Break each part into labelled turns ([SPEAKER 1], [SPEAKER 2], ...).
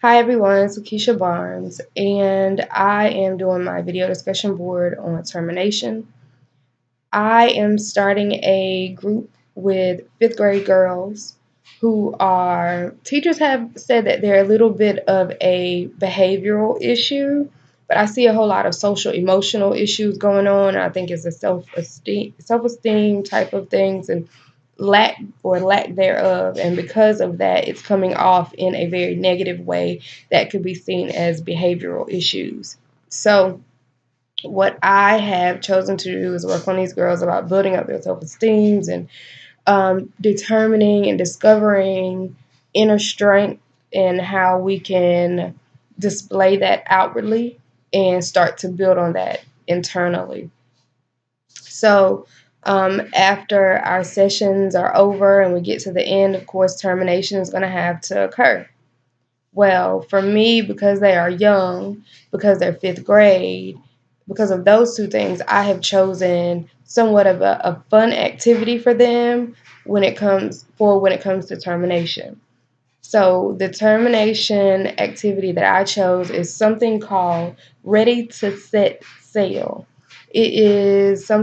[SPEAKER 1] Hi everyone, it's Lakeisha Barnes, and I am doing my video discussion board on termination. I am starting a group with fifth grade girls who are, teachers have said that they're a little bit of a behavioral issue, but I see a whole lot of social emotional issues going on. I think it's a self-esteem type of things and lack thereof, and because of that it's coming off in a very negative way that could be seen as behavioral issues. So what I have chosen to do is work on these girls about building up their self-esteem and determining and discovering inner strength and how we can display that outwardly and start to build on that internally. So after our sessions are over and we get to the end, of course, termination is going to have to occur. Well, for me, because they are young, because they're fifth grade, because of those two things, I have chosen somewhat of a fun activity for them when it comes to termination. So the termination activity that I chose is something called Ready to Set Sail. It's an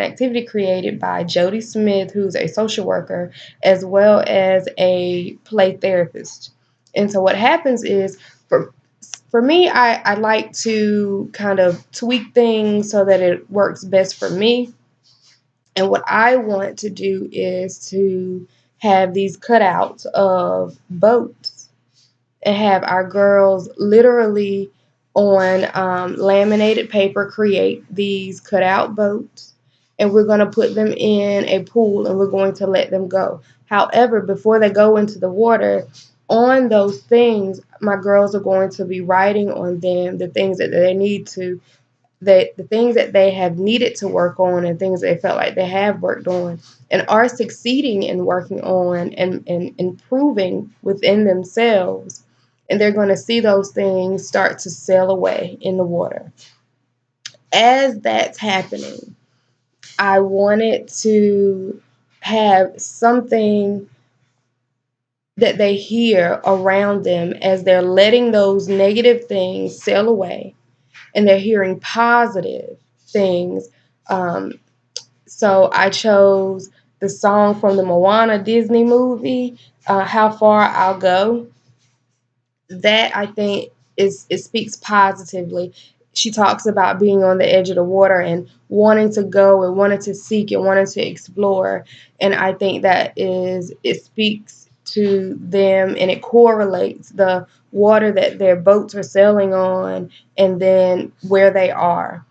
[SPEAKER 1] activity created by Jody Smith, who's a social worker, as well as a play therapist. And so what happens is, for me, I like to kind of tweak things so that it works best for me. And what I want to do is to have these cutouts of boats and have our girls literally on laminated paper create these cutout boats. And we're going to put them in a pool and we're going to let them go. However, before they go into the water, on those things, my girls are going to be writing on them the things that they need to the things that they have needed to work on and things they felt like they have worked on and are succeeding in working on and improving within themselves. And they're going to see those things start to sail away in the water. As that's happening, I wanted to have something that they hear around them as they're letting those negative things sail away and they're hearing positive things. Um, so I chose the song from the Moana Disney movie, How Far I'll Go. That I think it speaks positively. She talks about being on the edge of the water and wanting to go and wanting to seek and wanting to explore. And I think it speaks to them and it correlates the water that their boats are sailing on and then where they are.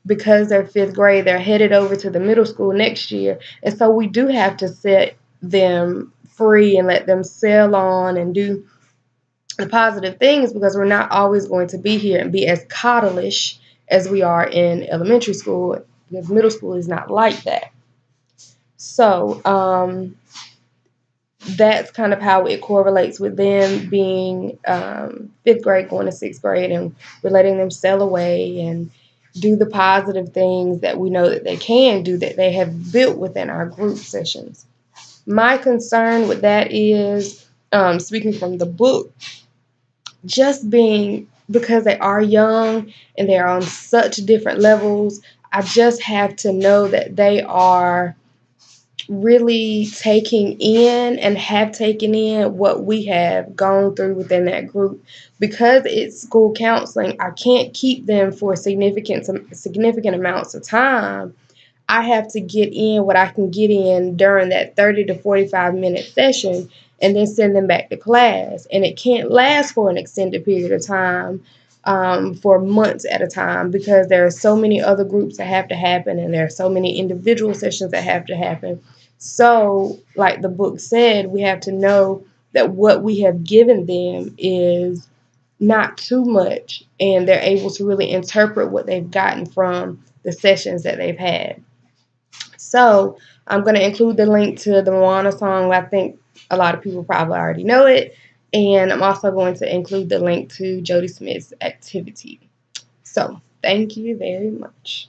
[SPEAKER 1] Because they're fifth grade, they're headed over to the middle school next year. And so we do have to set them free and let them sail on and do the positive things because we're not always going to be here and be as coddlish as we are in elementary school because middle school is not like that. So that's kind of how it correlates with them being fifth grade going to sixth grade, and we're letting them sail away and do the positive things that we know that they can do that they have built within our group sessions. My concern with that is, speaking from the book, just being because they are young and they're on such different levels, I just have to know that they are really taking in and have taken in what we have gone through within that group. Because it's school counseling, I can't keep them for significant amounts of time. I have to get in what I can get in during that 30 to 45-minute session and then send them back to class. And it can't last for an extended period of time, for months at a time, because there are so many other groups that have to happen and there are so many individual sessions that have to happen. So, like the book said, we have to know that what we have given them is not too much and they're able to really interpret what they've gotten from the sessions that they've had. So I'm going to include the link to the Moana song. I think a lot of people probably already know it. And I'm also going to include the link to Jody Smith's activity. So thank you very much.